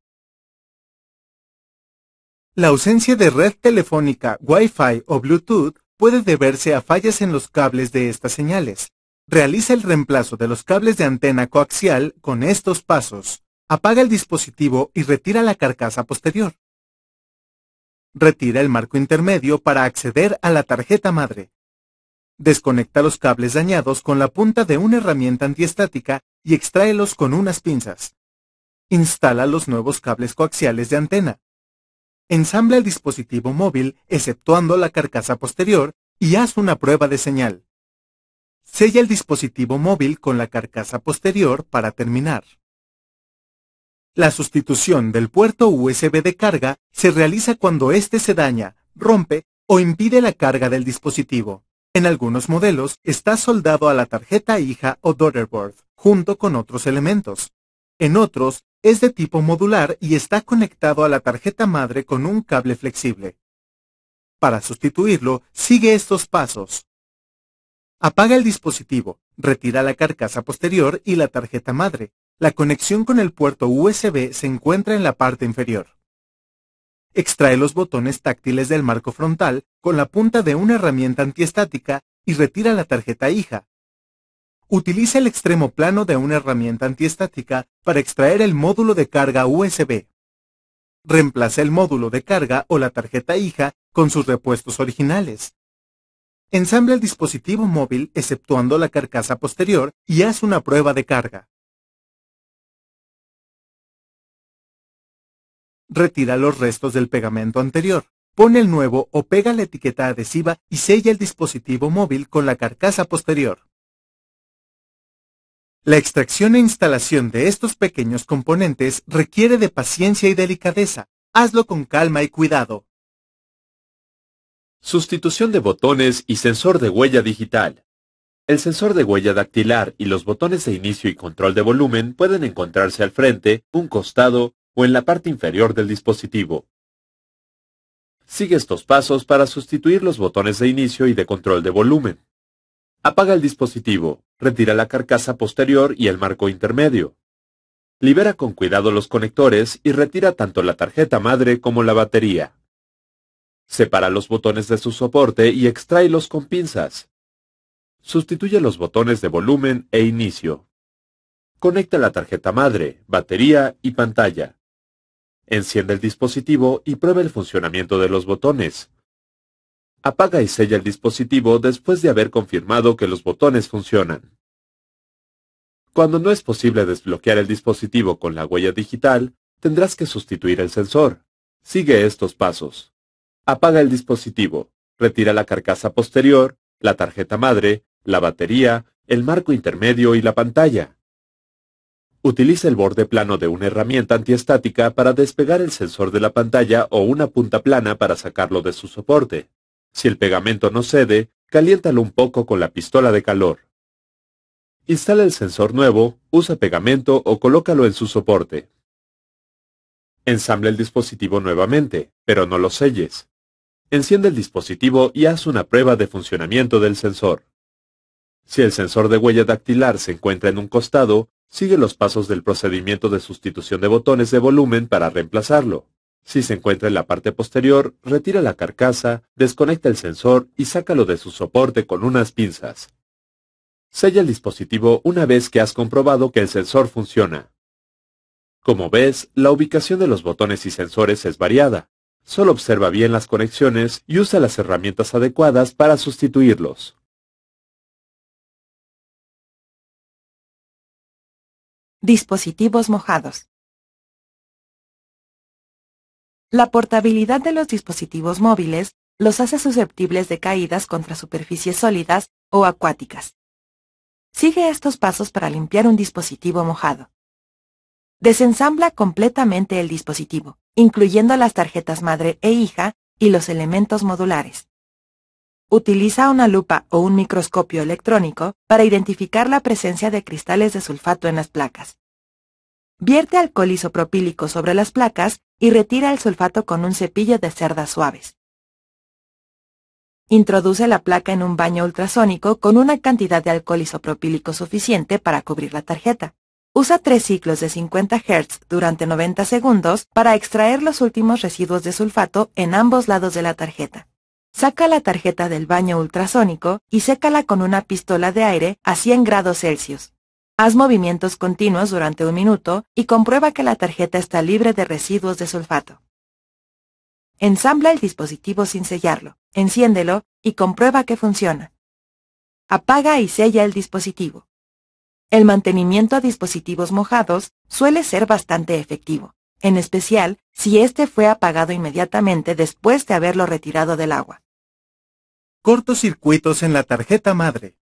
La ausencia de red telefónica, Wi-Fi o Bluetooth puede deberse a fallas en los cables de estas señales. Realiza el reemplazo de los cables de antena coaxial con estos pasos. Apaga el dispositivo y retira la carcasa posterior. Retira el marco intermedio para acceder a la tarjeta madre. Desconecta los cables dañados con la punta de una herramienta antiestática y extráelos con unas pinzas. Instala los nuevos cables coaxiales de antena. Ensambla el dispositivo móvil, exceptuando la carcasa posterior, y haz una prueba de señal. Sella el dispositivo móvil con la carcasa posterior para terminar. La sustitución del puerto USB de carga se realiza cuando éste se daña, rompe o impide la carga del dispositivo. En algunos modelos está soldado a la tarjeta hija o daughterboard, junto con otros elementos. En otros, es de tipo modular y está conectado a la tarjeta madre con un cable flexible. Para sustituirlo, sigue estos pasos. Apaga el dispositivo, retira la carcasa posterior y la tarjeta madre. La conexión con el puerto USB se encuentra en la parte inferior. Extrae los botones táctiles del marco frontal con la punta de una herramienta antiestática y retira la tarjeta hija. Utiliza el extremo plano de una herramienta antiestática para extraer el módulo de carga USB. Reemplaza el módulo de carga o la tarjeta hija con sus repuestos originales. Ensambla el dispositivo móvil exceptuando la carcasa posterior y haz una prueba de carga. Retira los restos del pegamento anterior. Pone el nuevo o pega la etiqueta adhesiva y sella el dispositivo móvil con la carcasa posterior. La extracción e instalación de estos pequeños componentes requiere de paciencia y delicadeza. Hazlo con calma y cuidado. Sustitución de botones y sensor de huella digital. El sensor de huella dactilar y los botones de inicio y control de volumen pueden encontrarse al frente, un costado o en la parte inferior del dispositivo. Sigue estos pasos para sustituir los botones de inicio y de control de volumen. Apaga el dispositivo, retira la carcasa posterior y el marco intermedio. Libera con cuidado los conectores y retira tanto la tarjeta madre como la batería. Separa los botones de su soporte y extráelos con pinzas. Sustituye los botones de volumen e inicio. Conecta la tarjeta madre, batería y pantalla. Enciende el dispositivo y prueba el funcionamiento de los botones. Apaga y sella el dispositivo después de haber confirmado que los botones funcionan. Cuando no es posible desbloquear el dispositivo con la huella digital, tendrás que sustituir el sensor. Sigue estos pasos. Apaga el dispositivo, retira la carcasa posterior, la tarjeta madre, la batería, el marco intermedio y la pantalla. Utiliza el borde plano de una herramienta antiestática para despegar el sensor de la pantalla o una punta plana para sacarlo de su soporte. Si el pegamento no cede, caliéntalo un poco con la pistola de calor. Instala el sensor nuevo, usa pegamento o colócalo en su soporte. Ensambla el dispositivo nuevamente, pero no lo selles. Enciende el dispositivo y haz una prueba de funcionamiento del sensor. Si el sensor de huella dactilar se encuentra en un costado, sigue los pasos del procedimiento de sustitución de botones de volumen para reemplazarlo. Si se encuentra en la parte posterior, retira la carcasa, desconecta el sensor y sácalo de su soporte con unas pinzas. Sella el dispositivo una vez que has comprobado que el sensor funciona. Como ves, la ubicación de los botones y sensores es variada. Solo observa bien las conexiones y usa las herramientas adecuadas para sustituirlos. Dispositivos mojados. La portabilidad de los dispositivos móviles los hace susceptibles de caídas contra superficies sólidas o acuáticas. Sigue estos pasos para limpiar un dispositivo mojado. Desensambla completamente el dispositivo, incluyendo las tarjetas madre e hija y los elementos modulares. Utiliza una lupa o un microscopio electrónico para identificar la presencia de cristales de sulfato en las placas. Vierte alcohol isopropílico sobre las placas y retira el sulfato con un cepillo de cerdas suaves. Introduce la placa en un baño ultrasónico con una cantidad de alcohol isopropílico suficiente para cubrir la tarjeta. Usa 3 ciclos de 50 Hz durante 90 segundos para extraer los últimos residuos de sulfato en ambos lados de la tarjeta. Saca la tarjeta del baño ultrasónico y sécala con una pistola de aire a 100 grados Celsius. Haz movimientos continuos durante 1 minuto y comprueba que la tarjeta está libre de residuos de sulfato. Ensambla el dispositivo sin sellarlo, enciéndelo y comprueba que funciona. Apaga y sella el dispositivo. El mantenimiento a dispositivos mojados suele ser bastante efectivo, en especial si este fue apagado inmediatamente después de haberlo retirado del agua. Cortocircuitos en la tarjeta madre.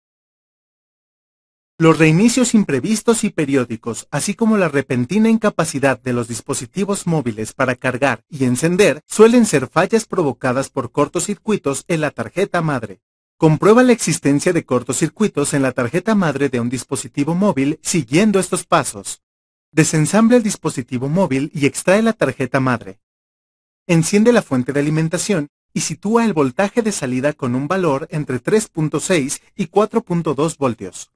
Los reinicios imprevistos y periódicos, así como la repentina incapacidad de los dispositivos móviles para cargar y encender, suelen ser fallas provocadas por cortocircuitos en la tarjeta madre. Comprueba la existencia de cortocircuitos en la tarjeta madre de un dispositivo móvil siguiendo estos pasos. Desensambla el dispositivo móvil y extrae la tarjeta madre. Enciende la fuente de alimentación y sitúa el voltaje de salida con un valor entre 3.6 y 4.2 voltios.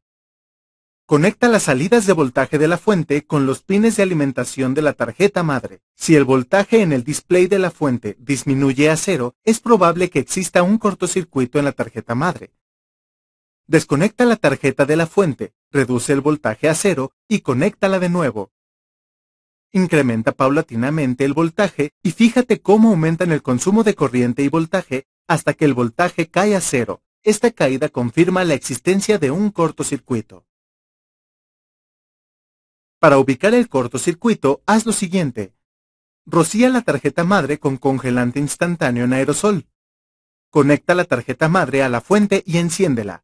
Conecta las salidas de voltaje de la fuente con los pines de alimentación de la tarjeta madre. Si el voltaje en el display de la fuente disminuye a 0, es probable que exista un cortocircuito en la tarjeta madre. Desconecta la tarjeta de la fuente, reduce el voltaje a 0 y conéctala de nuevo. Incrementa paulatinamente el voltaje y fíjate cómo aumentan el consumo de corriente y voltaje hasta que el voltaje cae a 0. Esta caída confirma la existencia de un cortocircuito. Para ubicar el cortocircuito, haz lo siguiente. Rocía la tarjeta madre con congelante instantáneo en aerosol. Conecta la tarjeta madre a la fuente y enciéndela.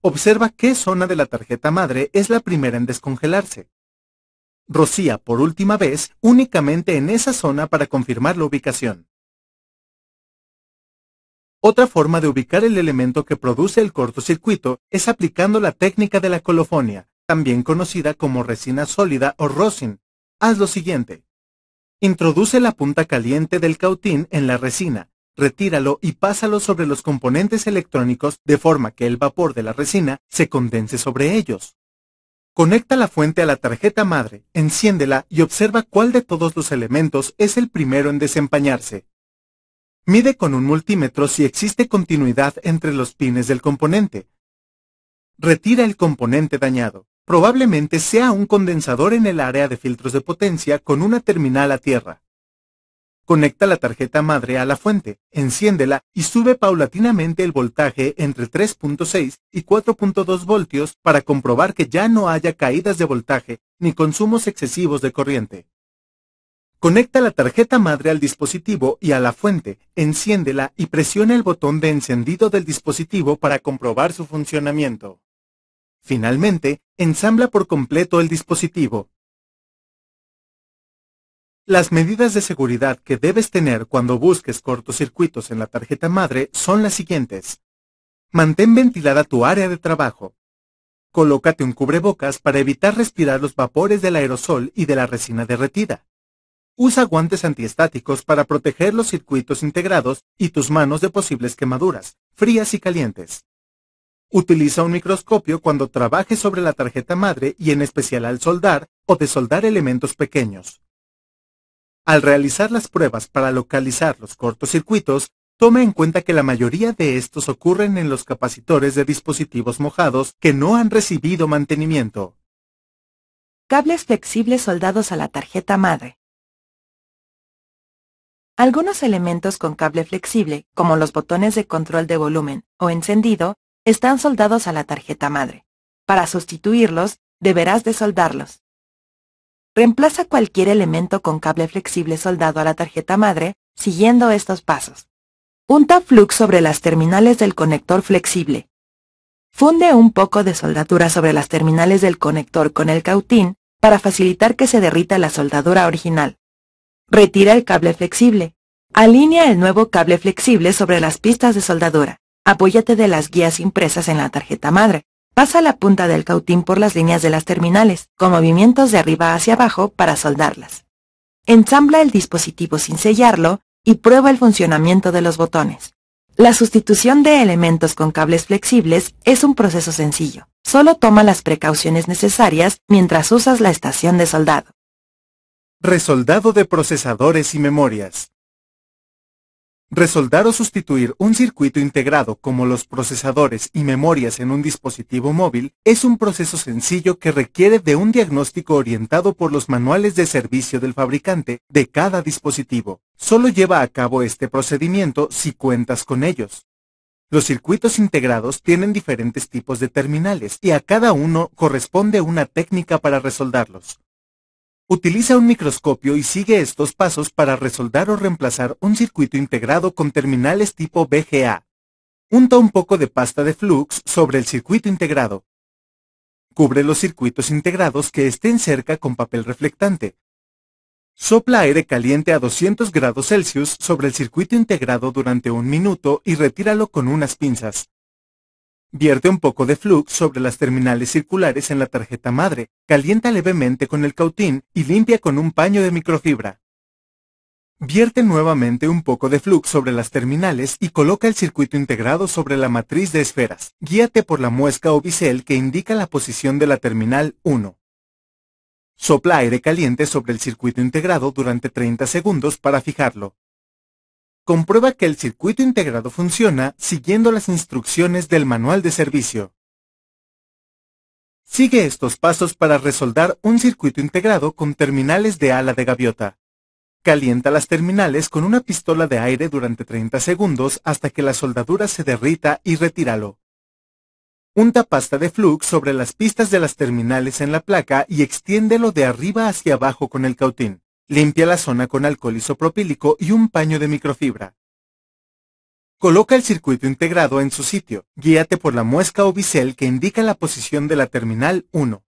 Observa qué zona de la tarjeta madre es la primera en descongelarse. Rocía por última vez únicamente en esa zona para confirmar la ubicación. Otra forma de ubicar el elemento que produce el cortocircuito es aplicando la técnica de la colofonia, también conocida como resina sólida o rosin. Haz lo siguiente. Introduce la punta caliente del cautín en la resina, retíralo y pásalo sobre los componentes electrónicos de forma que el vapor de la resina se condense sobre ellos. Conecta la fuente a la tarjeta madre, enciéndela y observa cuál de todos los elementos es el primero en desempañarse. Mide con un multímetro si existe continuidad entre los pines del componente. Retira el componente dañado. Probablemente sea un condensador en el área de filtros de potencia con una terminal a tierra. Conecta la tarjeta madre a la fuente, enciéndela y sube paulatinamente el voltaje entre 3.6 y 4.2 voltios para comprobar que ya no haya caídas de voltaje ni consumos excesivos de corriente. Conecta la tarjeta madre al dispositivo y a la fuente, enciéndela y presiona el botón de encendido del dispositivo para comprobar su funcionamiento. Finalmente, ensambla por completo el dispositivo. Las medidas de seguridad que debes tener cuando busques cortocircuitos en la tarjeta madre son las siguientes. Mantén ventilada tu área de trabajo. Colócate un cubrebocas para evitar respirar los vapores del aerosol y de la resina derretida. Usa guantes antiestáticos para proteger los circuitos integrados y tus manos de posibles quemaduras, frías y calientes. Utiliza un microscopio cuando trabajes sobre la tarjeta madre y en especial al soldar o desoldar elementos pequeños. Al realizar las pruebas para localizar los cortocircuitos, toma en cuenta que la mayoría de estos ocurren en los capacitores de dispositivos mojados que no han recibido mantenimiento. Cables flexibles soldados a la tarjeta madre. Algunos elementos con cable flexible, como los botones de control de volumen o encendido, están soldados a la tarjeta madre. Para sustituirlos, deberás desoldarlos. Reemplaza cualquier elemento con cable flexible soldado a la tarjeta madre, siguiendo estos pasos. Unta flux sobre las terminales del conector flexible. Funde un poco de soldadura sobre las terminales del conector con el cautín para facilitar que se derrita la soldadura original. Retira el cable flexible. Alinea el nuevo cable flexible sobre las pistas de soldadura. Apóyate de las guías impresas en la tarjeta madre. Pasa la punta del cautín por las líneas de las terminales, con movimientos de arriba hacia abajo para soldarlas. Ensambla el dispositivo sin sellarlo y prueba el funcionamiento de los botones. La sustitución de elementos con cables flexibles es un proceso sencillo. Solo toma las precauciones necesarias mientras usas la estación de soldado. Resoldado de procesadores y memorias. Resoldar o sustituir un circuito integrado como los procesadores y memorias en un dispositivo móvil es un proceso sencillo que requiere de un diagnóstico orientado por los manuales de servicio del fabricante de cada dispositivo. Solo lleva a cabo este procedimiento si cuentas con ellos. Los circuitos integrados tienen diferentes tipos de terminales y a cada uno corresponde una técnica para resoldarlos. Utiliza un microscopio y sigue estos pasos para resoldar o reemplazar un circuito integrado con terminales tipo VGA. Unta un poco de pasta de flux sobre el circuito integrado. Cubre los circuitos integrados que estén cerca con papel reflectante. Sopla aire caliente a 200 grados Celsius sobre el circuito integrado durante 1 minuto y retíralo con unas pinzas. Vierte un poco de flux sobre las terminales circulares en la tarjeta madre, calienta levemente con el cautín y limpia con un paño de microfibra. Vierte nuevamente un poco de flux sobre las terminales y coloca el circuito integrado sobre la matriz de esferas. Guíate por la muesca o bisel que indica la posición de la terminal 1. Sopla aire caliente sobre el circuito integrado durante 30 segundos para fijarlo. Comprueba que el circuito integrado funciona siguiendo las instrucciones del manual de servicio. Sigue estos pasos para resoldar un circuito integrado con terminales de ala de gaviota. Calienta las terminales con una pistola de aire durante 30 segundos hasta que la soldadura se derrita y retíralo. Unta pasta de flux sobre las pistas de las terminales en la placa y extiéndelo de arriba hacia abajo con el cautín. Limpia la zona con alcohol isopropílico y un paño de microfibra. Coloca el circuito integrado en su sitio. Guíate por la muesca o bisel que indica la posición de la terminal 1.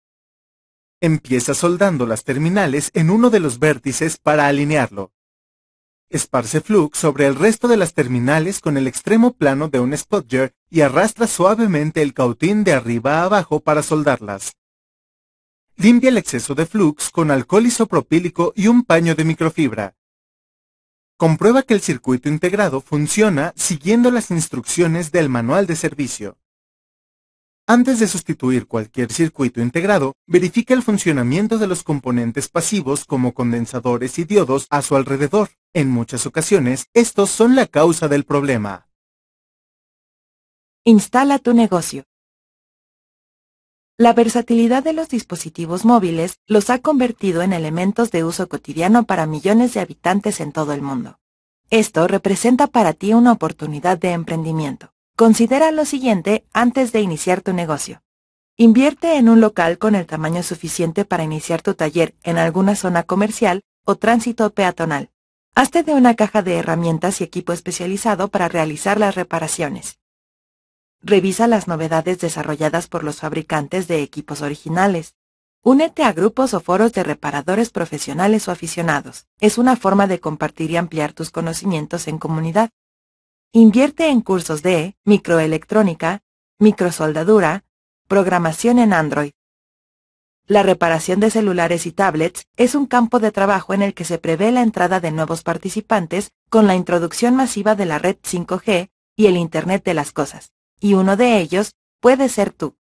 Empieza soldando las terminales en uno de los vértices para alinearlo. Esparce flux sobre el resto de las terminales con el extremo plano de un spudger y arrastra suavemente el cautín de arriba a abajo para soldarlas. Limpia el exceso de flux con alcohol isopropílico y un paño de microfibra. Comprueba que el circuito integrado funciona siguiendo las instrucciones del manual de servicio. Antes de sustituir cualquier circuito integrado, verifica el funcionamiento de los componentes pasivos como condensadores y diodos a su alrededor. En muchas ocasiones, estos son la causa del problema. Instala tu negocio. La versatilidad de los dispositivos móviles los ha convertido en elementos de uso cotidiano para millones de habitantes en todo el mundo. Esto representa para ti una oportunidad de emprendimiento. Considera lo siguiente antes de iniciar tu negocio. Invierte en un local con el tamaño suficiente para iniciar tu taller en alguna zona comercial o tránsito peatonal. Hazte de una caja de herramientas y equipo especializado para realizar las reparaciones. Revisa las novedades desarrolladas por los fabricantes de equipos originales. Únete a grupos o foros de reparadores profesionales o aficionados. Es una forma de compartir y ampliar tus conocimientos en comunidad. Invierte en cursos de microelectrónica, microsoldadura, programación en Android. La reparación de celulares y tablets es un campo de trabajo en el que se prevé la entrada de nuevos participantes con la introducción masiva de la red 5G y el Internet de las cosas. Y uno de ellos puede ser tú.